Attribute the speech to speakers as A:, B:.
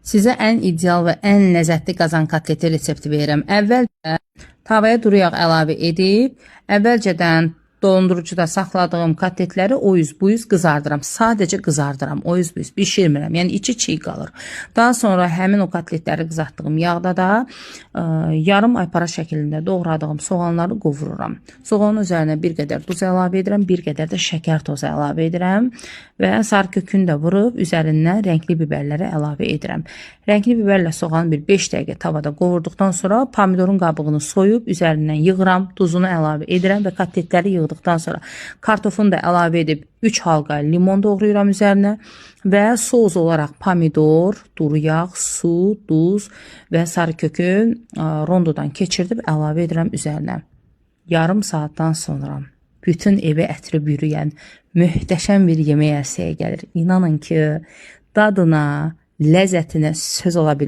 A: Sizə ən ideal və ən ləzzətli qazan kotleti resepti verirəm. Əvvəlcə tavaya duru yağ əlavə edib, əvvəlcədən dondurucuda saxladığım kotletləri o yüz bu yüz qızardıram. Sadəcə qızardıram. O yüz bu yüz bişirmirəm. Yəni içi çiğ qalır. Daha sonra həmin o kotletləri qızartdığım yağda da yarım aypara şəklində doğradığım soğanları qovururam. Soğanın üzərinə bir qədər duz əlavə edirəm, bir qədər də şəkər tozu əlavə edirəm və sarı kökünü də vurub üzərindən rəngli biberləri əlavə edirəm. Rəngli biberlə soğanı bir 5 dəqiqə tavada qovurduqdan sonra pomidorun qabığını soyub üzərindən yığıram, duzunu əlavə edirəm və kotletləri yığdıqdan sonra kartofunu da əlavə edib 3 halqa limon doğrayıram üzərinə və sos olaraq pomidor, duru yağ, su, duz və sarı kökü rondodan keçirdib əlavə edirəm üzərinə. Yarım saatdan sonra bütün evi ətri bürüyən möhtəşəm bir yemək ərsəyə gəlir. İnanın ki, dadına, ləzzətinə söz ola bilmir.